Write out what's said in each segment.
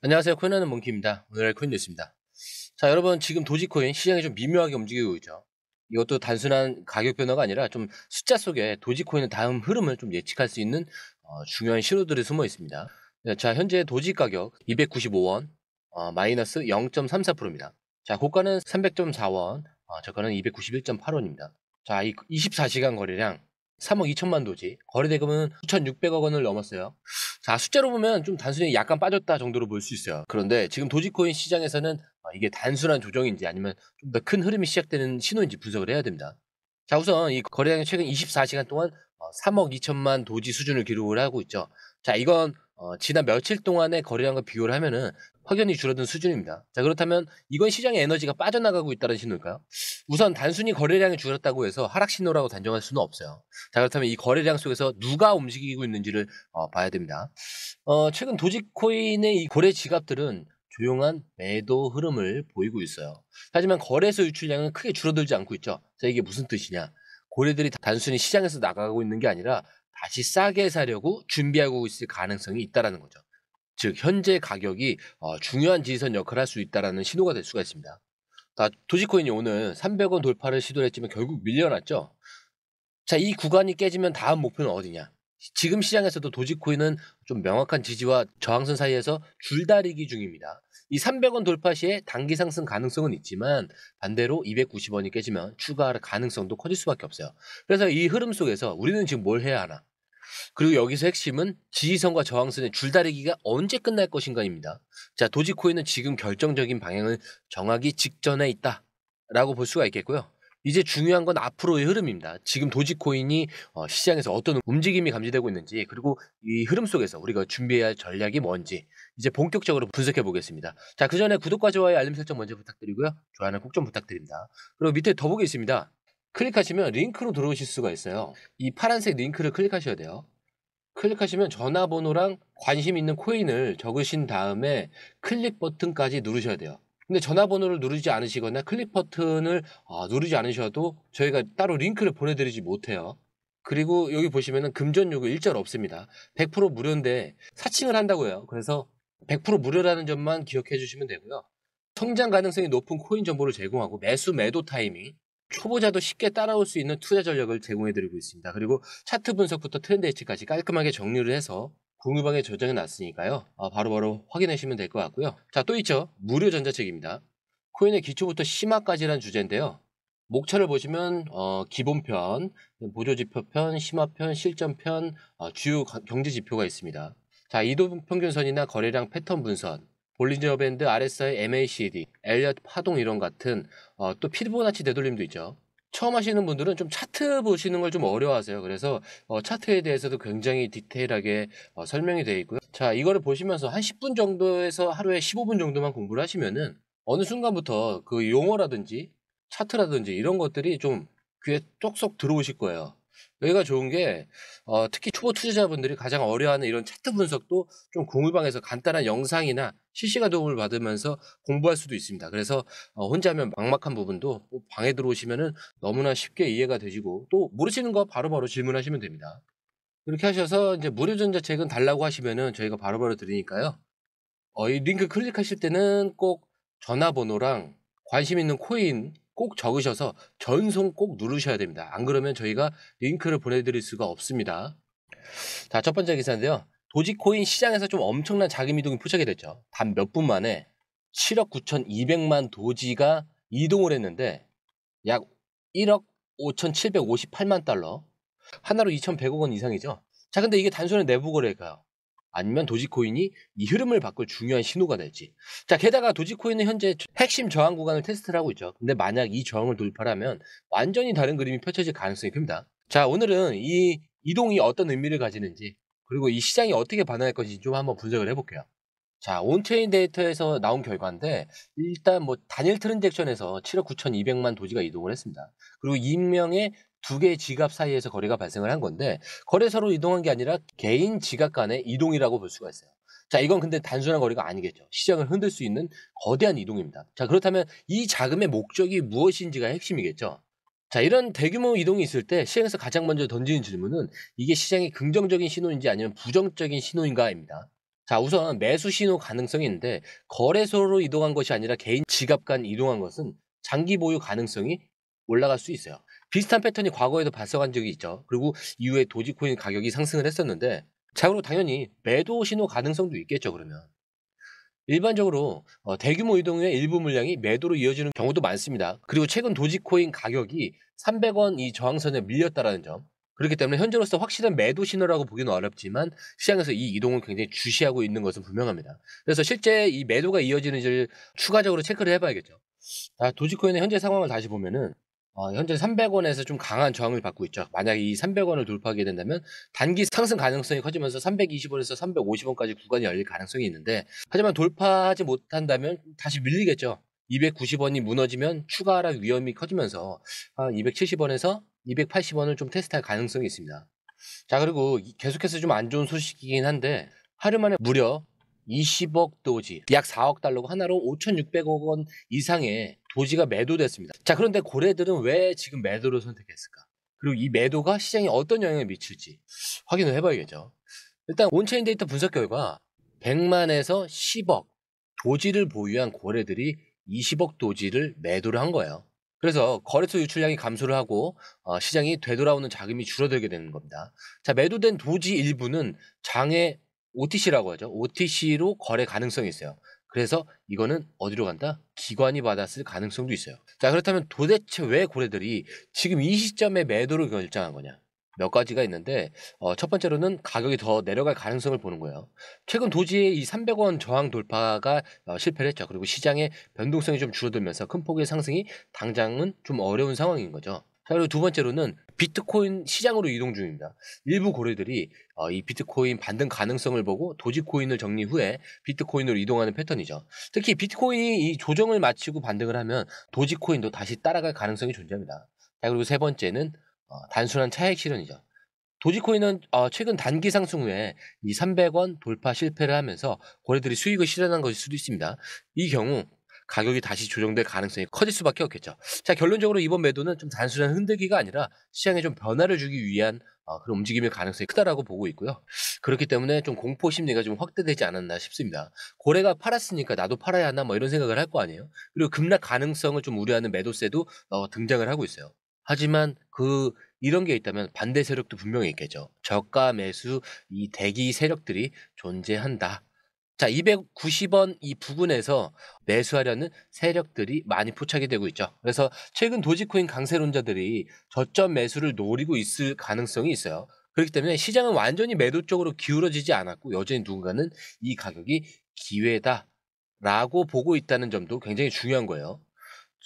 안녕하세요. 코인하는 몽키입니다. 오늘의 코인 뉴스입니다. 자, 여러분 지금 도지코인 시장이 좀 미묘하게 움직이고 있죠. 이것도 단순한 가격 변화가 아니라 좀 숫자 속에 도지코인의 다음 흐름을 좀 예측할 수 있는 중요한 신호들이 숨어 있습니다. 네, 자, 현재 도지 가격 295원, 마이너스 0.34%입니다. 자, 고가는 300.4원, 저가는 291.8원입니다. 자, 이 24시간 거래량 3억 2천만 도지, 거래대금은 9,600억 원을 넘었어요. 자, 숫자로 보면 좀 단순히 약간 빠졌다 정도로 볼 수 있어요. 그런데 지금 도지코인 시장에서는 이게 단순한 조정인지 아니면 좀 더 큰 흐름이 시작되는 신호인지 분석을 해야 됩니다. 자, 우선 이 거래량이 최근 24시간 동안 3억 2천만 도지 수준을 기록을 하고 있죠. 자, 이건 지난 며칠 동안의 거래량과 비교를 하면은 확연히 줄어든 수준입니다. 자, 그렇다면 이건 시장의 에너지가 빠져나가고 있다는 신호일까요? 우선 단순히 거래량이 줄었다고 해서 하락 신호라고 단정할 수는 없어요. 자, 그렇다면 이 거래량 속에서 누가 움직이고 있는지를 봐야 됩니다. 최근 도지코인의 이 거래 지갑들은 조용한 매도 흐름을 보이고 있어요. 하지만 거래소 유출량은 크게 줄어들지 않고 있죠. 자, 이게 무슨 뜻이냐? 고래들이 단순히 시장에서 나가고 있는 게 아니라 다시 싸게 사려고 준비하고 있을 가능성이 있다라는 거죠. 즉 현재 가격이 중요한 지지선 역할을 할 수 있다라는 신호가 될 수가 있습니다. 도지코인이 오늘 300원 돌파를 시도를 했지만 결국 밀려났죠. 자, 이 구간이 깨지면 다음 목표는 어디냐? 지금 시장에서도 도지코인은 좀 명확한 지지와 저항선 사이에서 줄다리기 중입니다. 이 300원 돌파 시에 단기 상승 가능성은 있지만 반대로 290원이 깨지면 추가 가능성도 커질 수밖에 없어요. 그래서 이 흐름 속에서 우리는 지금 뭘 해야 하나? 그리고 여기서 핵심은 지지선과 저항선의 줄다리기가 언제 끝날 것인가입니다. 자, 도지코인은 지금 결정적인 방향을 정하기 직전에 있다라고 볼 수가 있겠고요. 이제 중요한 건 앞으로의 흐름입니다. 지금 도지코인이 시장에서 어떤 움직임이 감지되고 있는지, 그리고 이 흐름 속에서 우리가 준비해야 할 전략이 뭔지 이제 본격적으로 분석해 보겠습니다. 자, 그 전에 구독과 좋아요, 알림 설정 먼저 부탁드리고요. 좋아요는 꼭 좀 부탁드립니다. 그리고 밑에 더보기 있습니다. 클릭하시면 링크로 들어오실 수가 있어요. 이 파란색 링크를 클릭하셔야 돼요. 클릭하시면 전화번호랑 관심 있는 코인을 적으신 다음에 클릭 버튼까지 누르셔야 돼요. 근데 전화번호를 누르지 않으시거나 클릭 버튼을 누르지 않으셔도 저희가 따로 링크를 보내드리지 못해요. 그리고 여기 보시면은 금전 요구 일절 없습니다. 100% 무료인데 사칭을 한다고 해요. 그래서 100% 무료라는 점만 기억해 주시면 되고요. 성장 가능성이 높은 코인 정보를 제공하고 매수 매도 타이밍, 초보자도 쉽게 따라올 수 있는 투자 전략을 제공해 드리고 있습니다. 그리고 차트 분석부터 트렌드 예측까지 깔끔하게 정리를 해서 공유방에 저장해 놨으니까요. 바로바로 확인하시면 될 것 같고요. 자, 또 있죠. 무료 전자책입니다. 코인의 기초부터 심화까지라는 주제인데요. 목차를 보시면 기본편, 보조지표편, 심화편, 실전편, 주요 경제지표가 있습니다. 자, 이동평균선이나 거래량 패턴 분선, 볼린저 밴드, RSI, MACD, 엘리엇 파동 이론 같은 또 피보나치 되돌림도 있죠. 처음 하시는 분들은 좀 차트 보시는 걸 좀 어려워하세요. 그래서 차트에 대해서도 굉장히 디테일하게 설명이 되어 있고요. 자, 이거를 보시면서 한 10분 정도에서 하루에 15분 정도만 공부를 하시면은 어느 순간부터 그 용어라든지 차트라든지 이런 것들이 좀 귀에 쏙쏙 들어오실 거예요. 여기가 좋은 게 특히 초보 투자자분들이 가장 어려워하는 이런 차트 분석도 좀 공유방에서 간단한 영상이나 실시간 도움을 받으면서 공부할 수도 있습니다. 그래서 혼자 하면 막막한 부분도 방에 들어오시면은 너무나 쉽게 이해가 되시고 또 모르시는 거 바로바로 질문하시면 됩니다. 이렇게 하셔서 이제 무료 전자책은 달라고 하시면은 저희가 바로바로 드리니까요. 이 링크 클릭하실 때는 꼭 전화번호랑 관심 있는 코인 꼭 적으셔서 전송 꼭 누르셔야 됩니다. 안 그러면 저희가 링크를 보내드릴 수가 없습니다. 자, 첫 번째 기사인데요. 도지코인 시장에서 좀 엄청난 자금 이동이 포착이 됐죠. 단 몇 분 만에 7억 9,200만 도지가 이동을 했는데 약 1억 5,758만 달러, 하나로 2,100억 원 이상이죠. 자, 근데 이게 단순한 내부 거래일까요? 아니면 도지코인이 이 흐름을 바꿀 중요한 신호가 될지. 자, 게다가 도지코인은 현재 핵심 저항 구간을 테스트를 하고 있죠. 근데 만약 이 저항을 돌파하면 완전히 다른 그림이 펼쳐질 가능성이 큽니다. 자, 오늘은 이 이동이 어떤 의미를 가지는지, 그리고 이 시장이 어떻게 반응할 것인지 좀 한번 분석을 해볼게요. 자, 온체인 데이터에서 나온 결과인데 일단 뭐 단일 트랜잭션에서 7억 9,200만 도지가 이동을 했습니다. 그리고 익명의 두 개의 지갑 사이에서 거래가 발생을 한 건데 거래소로 이동한 게 아니라 개인 지갑 간의 이동이라고 볼 수가 있어요. 자, 이건 근데 단순한 거래가 아니겠죠. 시장을 흔들 수 있는 거대한 이동입니다. 자, 그렇다면 이 자금의 목적이 무엇인지가 핵심이겠죠. 자, 이런 대규모 이동이 있을 때 시장에서 가장 먼저 던지는 질문은 이게 시장의 긍정적인 신호인지 아니면 부정적인 신호인가입니다. 자, 우선 매수 신호 가능성이 있는데 거래소로 이동한 것이 아니라 개인 지갑 간 이동한 것은 장기 보유 가능성이 올라갈 수 있어요. 비슷한 패턴이 과거에도 발생한 적이 있죠. 그리고 이후에 도지코인 가격이 상승을 했었는데, 자, 그리고 당연히 매도 신호 가능성도 있겠죠, 그러면. 일반적으로 대규모 이동 후에 일부 물량이 매도로 이어지는 경우도 많습니다. 그리고 최근 도지코인 가격이 300원 이 저항선에 밀렸다라는 점. 그렇기 때문에 현재로서 확실한 매도 신호라고 보기는 어렵지만 시장에서 이 이동을 굉장히 주시하고 있는 것은 분명합니다. 그래서 실제 이 매도가 이어지는지를 추가적으로 체크를 해봐야겠죠. 도지코인의 현재 상황을 다시 보면은 현재 300원에서 좀 강한 저항을 받고 있죠. 만약에 이 300원을 돌파하게 된다면 단기 상승 가능성이 커지면서 320원에서 350원까지 구간이 열릴 가능성이 있는데, 하지만 돌파하지 못한다면 다시 밀리겠죠. 290원이 무너지면 추가 하락 위험이 커지면서 270원에서 280원을 좀 테스트할 가능성이 있습니다. 자, 그리고 계속해서 좀 안 좋은 소식이긴 한데, 하루 만에 무려 20억 도지, 약 4억 달러고 하나로 5,600억 원 이상의 도지가 매도됐습니다. 자, 그런데 고래들은 왜 지금 매도를 선택했을까? 그리고 이 매도가 시장에 어떤 영향을 미칠지 확인을 해봐야겠죠. 일단 온체인 데이터 분석 결과 100만에서 10억 도지를 보유한 고래들이 20억 도지를 매도를 한 거예요. 그래서 거래소 유출량이 감소를 하고 시장이 되돌아오는 자금이 줄어들게 되는 겁니다. 자, 매도된 도지 일부는 장외 OTC라고 하죠. OTC로 거래 가능성이 있어요. 그래서 이거는 어디로 간다? 기관이 받았을 가능성도 있어요. 자, 그렇다면 도대체 왜 고래들이 지금 이 시점에 매도를 결정한 거냐? 몇 가지가 있는데, 첫 번째로는 가격이 더 내려갈 가능성을 보는 거예요. 최근 도지의 이 300원 저항 돌파가 실패를 했죠. 그리고 시장의 변동성이 좀 줄어들면서 큰 폭의 상승이 당장은 좀 어려운 상황인 거죠. 자, 그리고 두 번째로는 비트코인 시장으로 이동 중입니다. 일부 고래들이 이 비트코인 반등 가능성을 보고 도지코인을 정리 후에 비트코인으로 이동하는 패턴이죠. 특히 비트코인이 이 조정을 마치고 반등을 하면 도지코인도 다시 따라갈 가능성이 존재합니다. 자, 그리고 세 번째는 단순한 차익 실현이죠. 도지코인은 최근 단기 상승 후에 이 300원 돌파 실패를 하면서 고래들이 수익을 실현한 것일 수도 있습니다. 이 경우 가격이 다시 조정될 가능성이 커질 수밖에 없겠죠. 자, 결론적으로 이번 매도는 좀 단순한 흔들기가 아니라 시장에 좀 변화를 주기 위한 그런 움직임의 가능성이 크다라고 보고 있고요. 그렇기 때문에 좀 공포 심리가 좀 확대되지 않았나 싶습니다. 고래가 팔았으니까 나도 팔아야 하나 뭐 이런 생각을 할 거 아니에요. 그리고 급락 가능성을 좀 우려하는 매도세도 등장을 하고 있어요. 하지만 이런 게 있다면 반대 세력도 분명히 있겠죠. 저가 매수 이 대기 세력들이 존재한다. 자, 290원 이 부근에서 매수하려는 세력들이 많이 포착이 되고 있죠. 그래서 최근 도지코인 강세론자들이 저점 매수를 노리고 있을 가능성이 있어요. 그렇기 때문에 시장은 완전히 매도 쪽으로 기울어지지 않았고 여전히 누군가는 이 가격이 기회다라고 보고 있다는 점도 굉장히 중요한 거예요.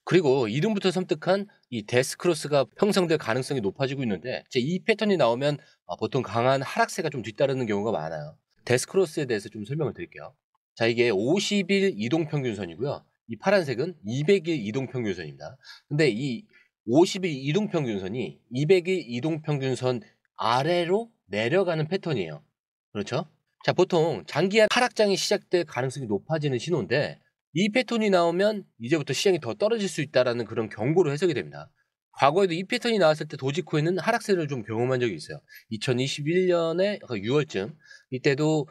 그리고 이름부터 섬뜩한 이 데스크로스가 형성될 가능성이 높아지고 있는데, 이 패턴이 나오면 보통 강한 하락세가 좀 뒤따르는 경우가 많아요. 데스크로스에 대해서 좀 설명을 드릴게요. 자, 이게 50일 이동평균선이고요. 이 파란색은 200일 이동평균선입니다. 근데 이 50일 이동평균선이 200일 이동평균선 아래로 내려가는 패턴이에요. 그렇죠? 자, 보통 장기한 하락장이 시작될 가능성이 높아지는 신호인데, 이 패턴이 나오면 이제부터 시장이 더 떨어질 수 있다라는 그런 경고로 해석이 됩니다. 과거에도 이 패턴이 나왔을 때 도지코인은 하락세를 좀 경험한 적이 있어요. 2021년에 6월쯤 이때도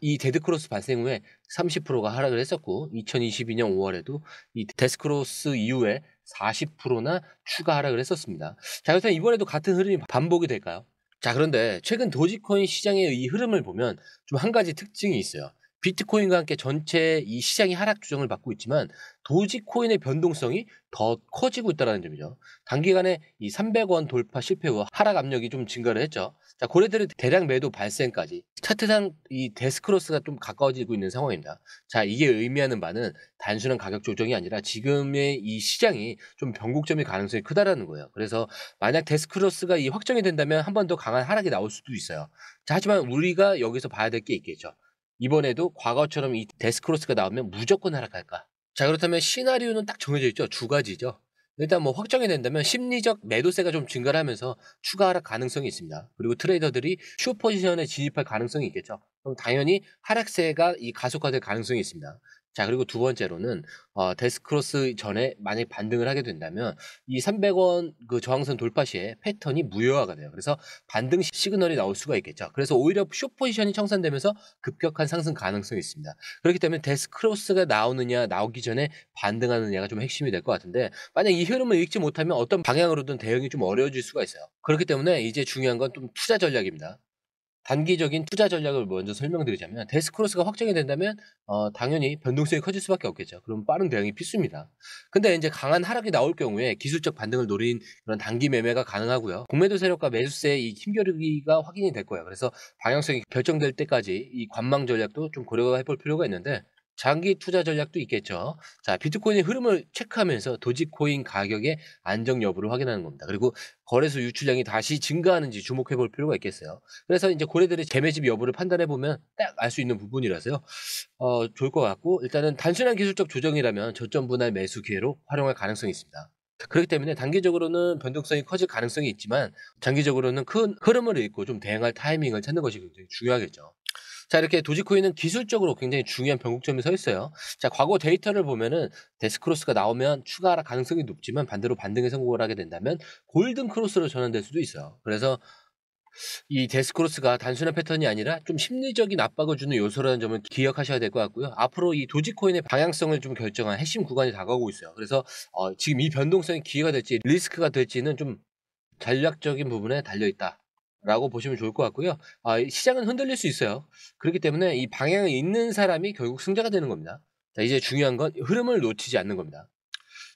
이 데드크로스 발생 후에 30%가 하락을 했었고, 2022년 5월에도 이 데스크로스 이후에 40%나 추가 하락을 했었습니다. 자, 그래서 이번에도 같은 흐름이 반복이 될까요? 자, 그런데 최근 도지코인 시장의 이 흐름을 보면 좀 한 가지 특징이 있어요. 비트코인과 함께 전체 이 시장이 하락 조정을 받고 있지만 도지코인의 변동성이 더 커지고 있다는 점이죠. 단기간에 이 300원 돌파 실패 후 하락 압력이 좀 증가를 했죠. 자, 고래들의 대량 매도 발생까지 차트상 이 데스크로스가 좀 가까워지고 있는 상황입니다. 자, 이게 의미하는 바는 단순한 가격 조정이 아니라 지금의 이 시장이 좀 변곡점일 가능성이 크다라는 거예요. 그래서 만약 데스크로스가 이 확정이 된다면 한 번 더 강한 하락이 나올 수도 있어요. 자, 하지만 우리가 여기서 봐야 될 게 있겠죠. 이번에도 과거처럼 이 데스크로스가 나오면 무조건 하락할까? 자, 그렇다면 시나리오는 딱 정해져 있죠. 두 가지죠. 일단 뭐 확정이 된다면 심리적 매도세가 좀 증가를 하면서 추가 하락 가능성이 있습니다. 그리고 트레이더들이 숏 포지션에 진입할 가능성이 있겠죠. 그럼 당연히 하락세가 이 가속화될 가능성이 있습니다. 자, 그리고 두 번째로는 데스크로스 전에 만약 반등을 하게 된다면 이 300원 그 저항선 돌파 시에 패턴이 무효화가 돼요. 그래서 반등 시그널이 나올 수가 있겠죠. 그래서 오히려 숏 포지션이 청산되면서 급격한 상승 가능성이 있습니다. 그렇기 때문에 데스크로스가 나오느냐 나오기 전에 반등하느냐가 좀 핵심이 될 것 같은데, 만약 이 흐름을 읽지 못하면 어떤 방향으로든 대응이 좀 어려워질 수가 있어요. 그렇기 때문에 이제 중요한 건 좀 투자 전략입니다. 단기적인 투자 전략을 먼저 설명드리자면, 데스크로스가 확정이 된다면 당연히 변동성이 커질 수밖에 없겠죠. 그럼 빠른 대응이 필수입니다. 근데 이제 강한 하락이 나올 경우에 기술적 반등을 노린 그런 단기 매매가 가능하고요. 공매도 세력과 매수세의 이 힘겨루기가 확인이 될 거예요. 그래서 방향성이 결정될 때까지 이 관망 전략도 좀 고려해 볼 필요가 있는데, 장기 투자 전략도 있겠죠. 자, 비트코인의 흐름을 체크하면서 도지코인 가격의 안정 여부를 확인하는 겁니다. 그리고 거래소 유출량이 다시 증가하는지 주목해 볼 필요가 있겠어요. 그래서 이제 고래들의 재매집 여부를 판단해 보면 딱 알 수 있는 부분이라서요. 좋을 것 같고, 일단은 단순한 기술적 조정이라면 저점 분할 매수 기회로 활용할 가능성이 있습니다. 그렇기 때문에 단기적으로는 변동성이 커질 가능성이 있지만 장기적으로는 큰 흐름을 읽고 좀 대응할 타이밍을 찾는 것이 굉장히 중요하겠죠. 자, 이렇게 도지코인은 기술적으로 굉장히 중요한 변곡점에 서 있어요. 자, 과거 데이터를 보면은 데스크로스가 나오면 추가 하락 가능성이 높지만 반대로 반등에 성공을 하게 된다면 골든 크로스로 전환될 수도 있어요. 그래서 이 데스크로스가 단순한 패턴이 아니라 좀 심리적인 압박을 주는 요소라는 점을 기억하셔야 될 것 같고요. 앞으로 이 도지코인의 방향성을 좀 결정한 핵심 구간이 다가오고 있어요. 그래서 지금 이 변동성이 기회가 될지 리스크가 될지는 좀 전략적인 부분에 달려 있다라고 보시면 좋을 것 같고요. 이 시장은 흔들릴 수 있어요. 그렇기 때문에 이 방향을 잇는 사람이 결국 승자가 되는 겁니다. 자, 이제 중요한 건 흐름을 놓치지 않는 겁니다.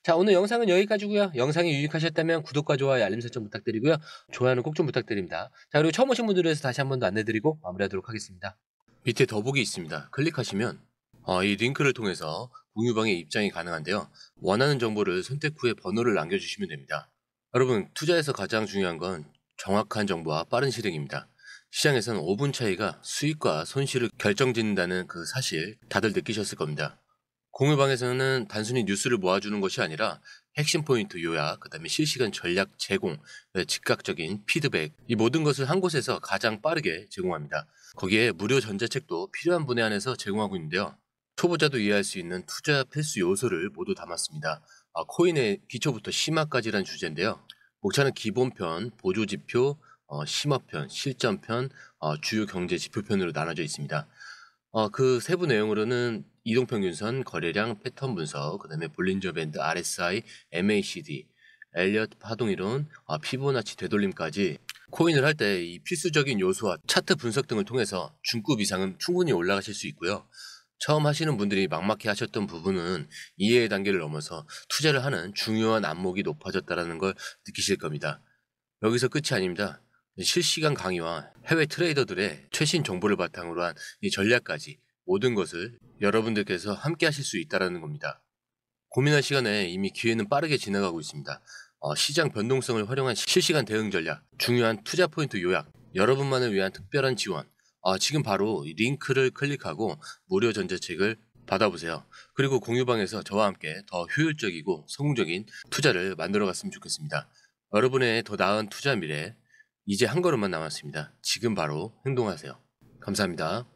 자, 오늘 영상은 여기까지고요. 영상이 유익하셨다면 구독과 좋아요, 알림 설정 부탁드리고요. 좋아요는 꼭 좀 부탁드립니다. 자, 그리고 처음 오신 분들을 위해서 다시 한 번 더 안내드리고 마무리하도록 하겠습니다. 밑에 더보기 있습니다. 클릭하시면 이 링크를 통해서 공유방에 입장이 가능한데요. 원하는 정보를 선택 후에 번호를 남겨주시면 됩니다. 여러분, 투자에서 가장 중요한 건 정확한 정보와 빠른 실행입니다. 시장에서는 5분 차이가 수익과 손실을 결정짓는다는 그 사실 다들 느끼셨을 겁니다. 공유방에서는 단순히 뉴스를 모아주는 것이 아니라 핵심 포인트 요약, 그 다음에 실시간 전략 제공, 즉각적인 피드백, 이 모든 것을 한 곳에서 가장 빠르게 제공합니다. 거기에 무료 전자책도 필요한 분에 한해서 제공하고 있는데요. 초보자도 이해할 수 있는 투자 필수 요소를 모두 담았습니다. 코인의 기초부터 심화까지란 주제인데요. 목차는 기본편, 보조지표, 심화편, 실전편, 주요 경제 지표편으로 나눠져 있습니다. 그 세부 내용으로는 이동평균선, 거래량, 패턴 분석, 그 다음에 볼린저 밴드, RSI, MACD, 엘리엇 파동이론, 피보나치 되돌림까지 코인을 할 때 이 필수적인 요소와 차트 분석 등을 통해서 중급 이상은 충분히 올라가실 수 있고요. 처음 하시는 분들이 막막해 하셨던 부분은 이해의 단계를 넘어서 투자를 하는 중요한 안목이 높아졌다는 걸 느끼실 겁니다. 여기서 끝이 아닙니다. 실시간 강의와 해외 트레이더들의 최신 정보를 바탕으로 한 이 전략까지 모든 것을 여러분들께서 함께 하실 수 있다는 겁니다. 고민할 시간에 이미 기회는 빠르게 지나가고 있습니다. 시장 변동성을 활용한 실시간 대응 전략, 중요한 투자 포인트 요약, 여러분만을 위한 특별한 지원, 지금 바로 이 링크를 클릭하고 무료 전자책을 받아보세요. 그리고 공유방에서 저와 함께 더 효율적이고 성공적인 투자를 만들어 갔으면 좋겠습니다. 여러분의 더 나은 투자 미래, 이제 한 걸음만 남았습니다. 지금 바로 행동하세요. 감사합니다.